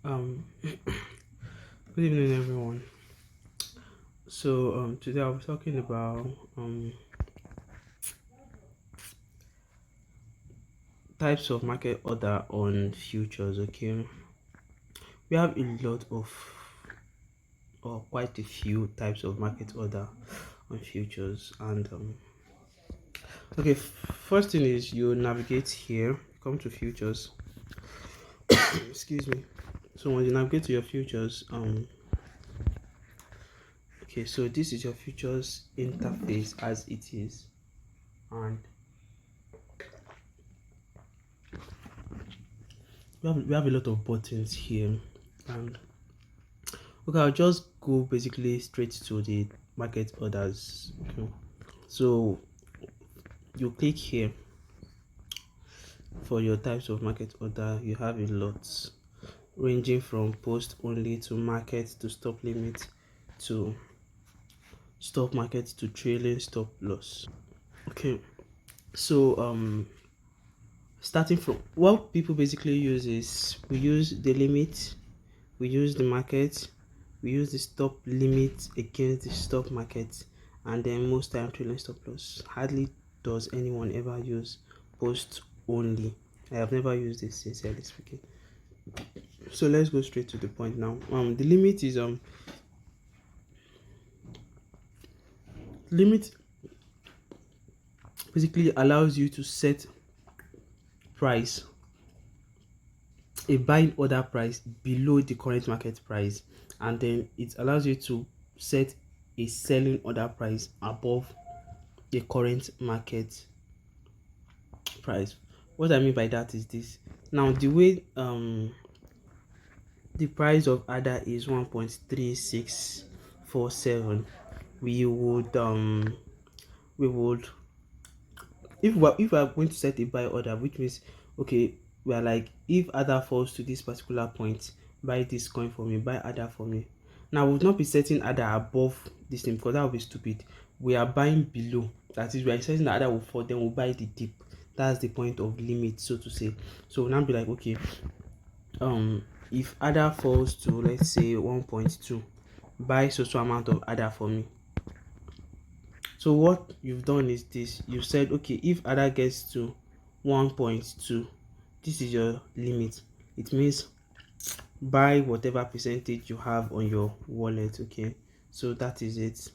Good evening, everyone. So today I'll be talking about types of market order on futures. Okay, we have a lot of or quite a few types of market order on futures, and okay, first thing is you navigate here, come to futures. Excuse me. So when you navigate to your futures, okay, so this is your futures interface as it is, and we have a lot of buttons here, and okay, I'll just go basically straight to the market orders. Okay, so you click here for your types of market order. You have a lot ranging from post only to market to stop limit to stop market to trailing stop loss. Okay, so starting from what people basically use is we use the limit, we use the market, we use the stop limit against the stop market, and then most time trailing stop loss. Hardly does anyone ever use post only. I have never used this, sincerely speaking. So let's go straight to the point now. The limit is limit basically allows you to set price, a buying order price below the current market price, and then it allows you to set a selling order price above the current market price. What I mean by that is this. Now the way the price of ADA is 1.3647, we would if we are going to set a buy order, which means okay, we are like, if ADA falls to this particular point, buy this coin for me, buy ADA for me. Now we would not be setting ADA above this thing, because that would be stupid. We are buying below, that is, we are setting that ADA will fall, then we'll buy the dip. That's the point of limit, so to say. So we'll now be like, okay, if ADA falls to, let's say, 1.2, buy so amount of ADA for me. So what you've done is this: you've said, okay, if ADA gets to 1.2, this is your limit. It means buy whatever percentage you have on your wallet. Okay, so that is it.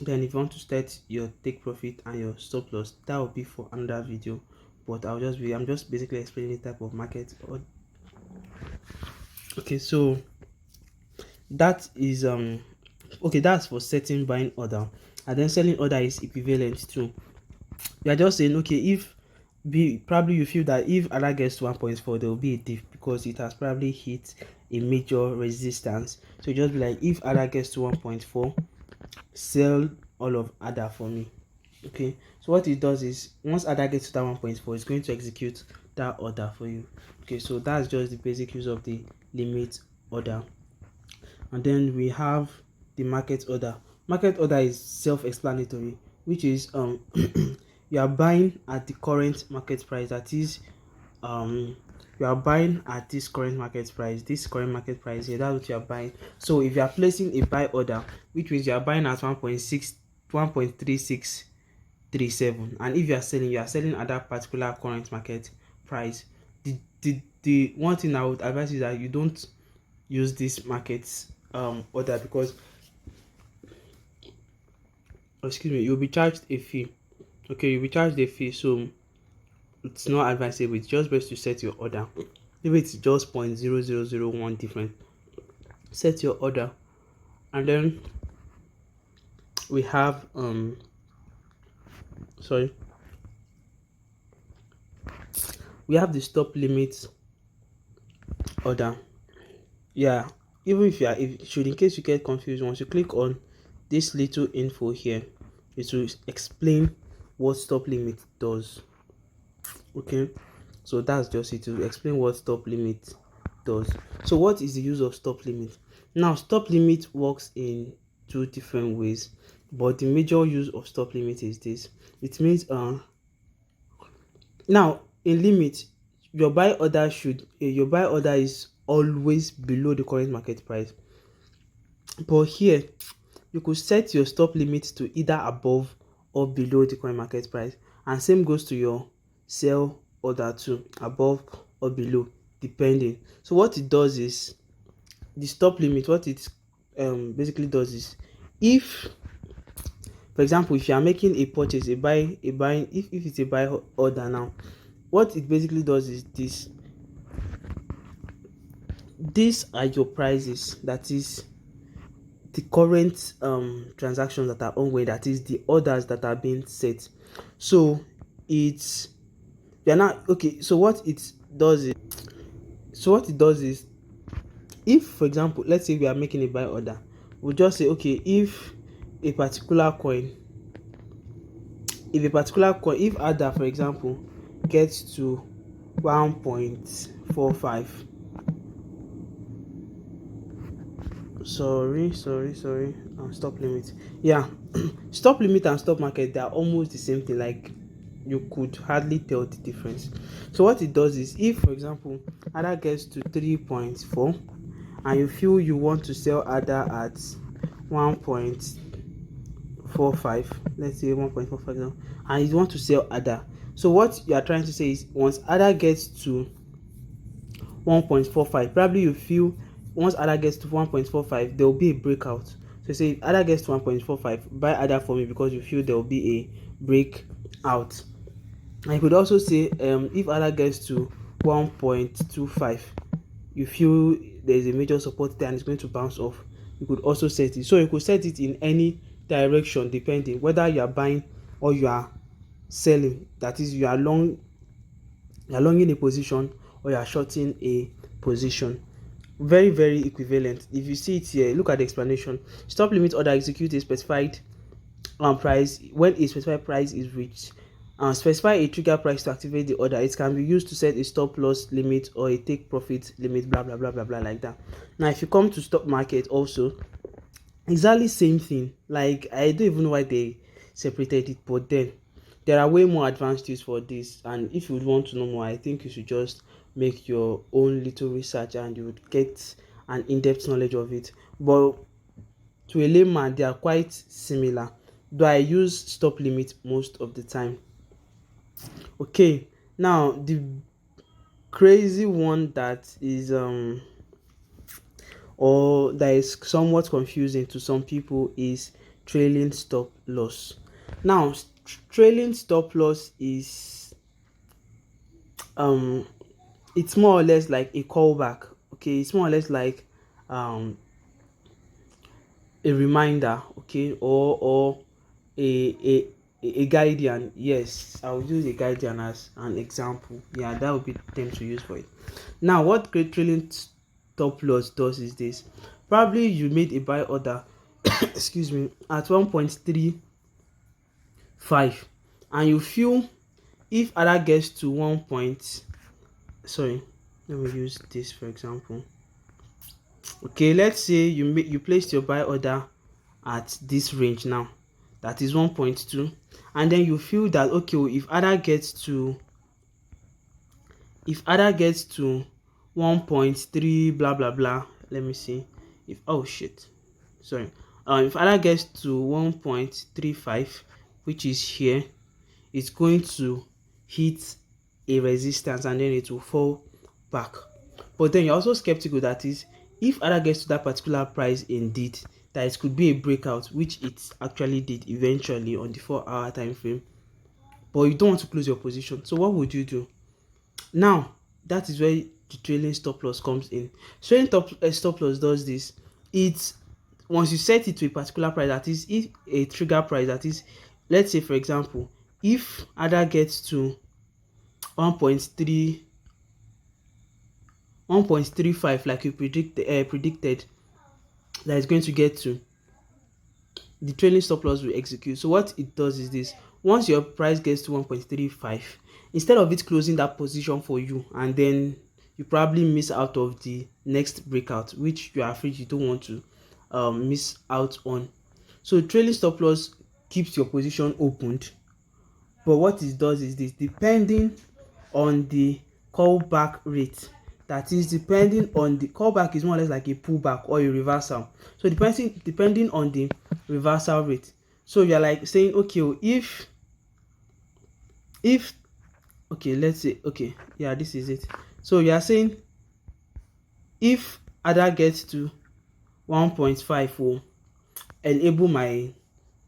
Then if you want to start your take profit and your stop loss, that will be for another video, but I'm just basically explaining the type of market. Okay, so that is okay, that's for setting buying order, and then selling order is equivalent to, you are just saying, okay, if probably you feel that if ADA gets to 1.4, there will be a dip because it has probably hit a major resistance. So you just be like, if ADA gets to 1.4, sell all of ADA for me. Okay, so what it does is, once ADA gets to that 1.4, it's going to execute that order for you. Okay, so that's just the basic use of the limit order. And then we have the market order. Market order is self-explanatory, which is you are buying at the current market price. That is, you are buying at this current market price, here, that's what you are buying. So if you are placing a buy order, which means you are buying at 1.3637, and if you are selling at that particular current market price. The one thing I would advise is that you don't use this market order, because, excuse me, you'll be charged a fee. Okay, you'll be charged a fee, so it's not advisable. It's just best to set your order. If it's just 0.0001 different, set your order. And then we have we have the stop limit order. Yeah, even if in case you get confused, once you click on this little info here, it will explain what stop limit does. Okay, so that's just it, to explain what stop limit does. So what is the use of stop limit? Now, stop limit works in two different ways, but the major use of stop limit is this. It means now in limit, your buy order is always below the current market price. But here you could set your stop limit to either above or below the current market price, and same goes to your sell order too, above or below, depending. So what it does is, the stop limit, what it basically does is, if for example, if you are making a purchase, a buying, if it's a buy order now, what it basically does is this: these are your prices, that is the current transactions that are ongoing, that is the orders that are being set. So it's, you're not okay. So what it does is, if for example, let's say we are making a buy order, we'll just say, okay, if a particular coin, if ADA for example gets to 1.45, sorry, stop limit, yeah. Stop limit and stop market, they are almost the same thing, like you could hardly tell the difference. So what it does is, if for example ADA gets to 3.4 and you feel you want to sell ADA at 1.45, let's say 1.45 now, and you want to sell ADA, so what you are trying to say is, once ADA gets to 1.45, probably you feel once ADA gets to 1.45 there will be a breakout. So say if ADA gets to 1.45, buy ADA for me, because you feel there will be a breakout. And you could also say if ADA gets to 1.25, you feel there is a major support there and it's going to bounce off, you could also set it. So you could set it in any direction, depending whether you are buying or you are selling, that is you are longing a position or you are shorting a position. Very, very equivalent. If you see it here, look at the explanation. Stop limit order execute a specified price when a specified price is reached. Specify a trigger price to activate the order. It can be used to set a stop loss limit or a take profit limit, blah blah blah blah blah, like that. Now if you come to stock market also, exactly same thing. Like, I don't even know why they separated it, but then there are way more advanced use for this, and if you want to know more, I think you should just make your own little research and you would get an in-depth knowledge of it. But to a layman, they are quite similar, though I use stop limit most of the time. Okay, now the crazy one that is or that is somewhat confusing to some people is trailing stop loss. Now trailing stop loss is it's more or less like a callback. Okay, it's more or less like a reminder, okay, or a guardian. Yes, I will use a guardian as an example. Yeah, that would be the term to use for it. Now what great trailing stop loss does is this: probably you made a buy order excuse me, at 1.35, and you feel if ADA gets to sorry, let me use this for example. Okay, let's say you placed your buy order at this range now, that is 1.2, and then you feel that, okay, if ADA gets to 1.3 blah blah blah, let me see, if if ADA gets to 1.35, which is here, it's going to hit a resistance and then it will fall back. But then you're also skeptical, that is, if ADA gets to that particular price indeed, that it could be a breakout, which it actually did eventually on the 4-hour time frame, but you don't want to close your position. So what would you do? Now that is where the trailing stop loss comes in. Trailing stop loss does this: it's once you set it to a particular price, that is if a trigger price, that is, let's say for example, if ADA gets to 1.35, like you predicted that is going to get to, the trailing stop loss will execute. So what it does is this: once your price gets to 1.35, instead of it closing that position for you, and then you probably miss out of the next breakout, which you are afraid you don't want to miss out on. So trailing stop loss keeps your position opened, but what it does is this: depending on the callback rate, That is, depending on the callback, is more or less like a pullback or a reversal. So depending on the reversal rate. So you're like saying, okay, if okay, let's say, okay, yeah, this is it. So you are saying if ADA gets to 1.5 will enable my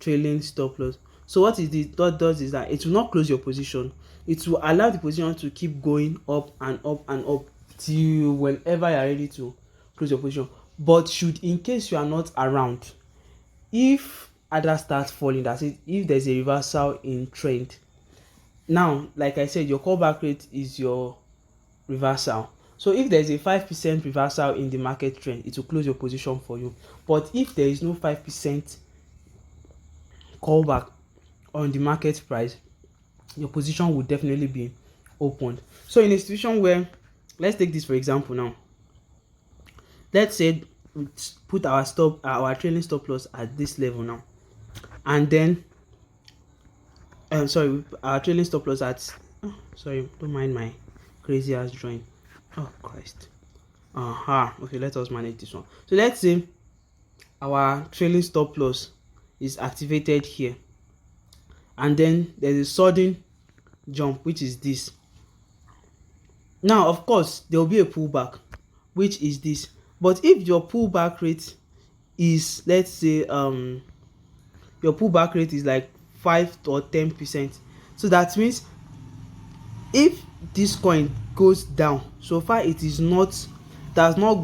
trailing stop loss. So what does is that it will not close your position. It will allow the position to keep going up and up and up till whenever you are ready to close your position. But should, in case you are not around, if ADA starts falling, that's it, if there's a reversal in trend, now like I said, your callback rate is your reversal. So if there's a 5% reversal in the market trend, it will close your position for you. But if there is no 5% callback on the market price, your position will definitely be opened. So in a situation where, let's take this for example now. Let's say we put our trailing stop loss at this level now, and then our trailing stop loss at sorry, don't mind my crazy ass drawing. Oh Christ. Okay, let us manage this one. So let's say our trailing stop loss is activated here, and then there's a sudden jump, which is this. Now of course there will be a pullback, which is this. But if your pullback rate is, let's say your pullback rate is like 5 or 10%, so that means if this coin goes down, so far it has not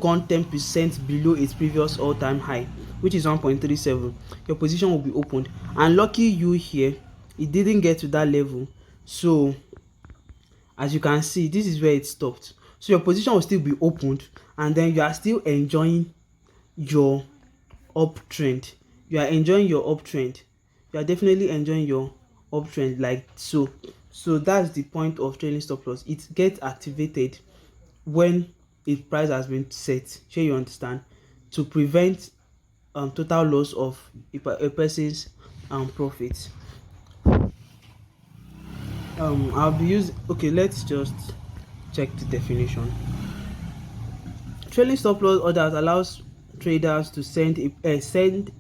gone 10% below its previous all-time high, which is 1.37, your position will be opened. And lucky you here, it didn't get to that level. So as you can see, this is where it stopped. So your position will still be opened, and then you are still enjoying your uptrend. You are enjoying your uptrend. You are definitely enjoying your uptrend, like so. So that's the point of trailing stop loss. It gets activated when a price has been set. Sure, you understand, to prevent total loss of a person's profit. I'll be using, okay, let's just check the definition. Trailing stop loss orders allows traders to send a preset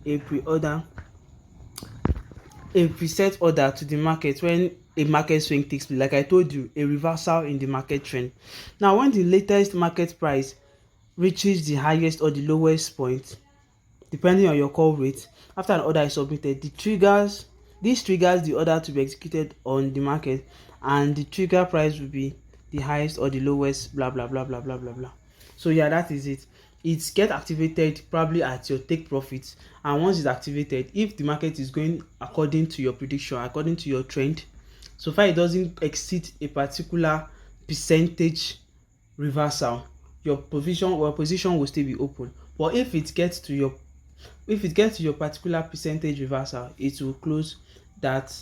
order to the market when a market swing takes place. Like I told you, a reversal in the market trend. Now when the latest market price reaches the highest or the lowest point, depending on your call rate, after an order is submitted, this triggers the order to be executed on the market, and the trigger price will be the highest or the lowest, blah blah blah blah blah blah blah. So yeah, that is it. It gets activated probably at your take profits, and once it's activated, if the market is going according to your prediction, according to your trend, so far it doesn't exceed a particular percentage reversal, your position will still be open. But if it gets to your particular percentage reversal, it will close that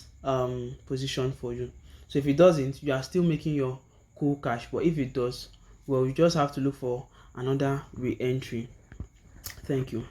position for you. So if it doesn't, you are still making your cool cash. But if it does, well, you just have to look for another re-entry. Thank you.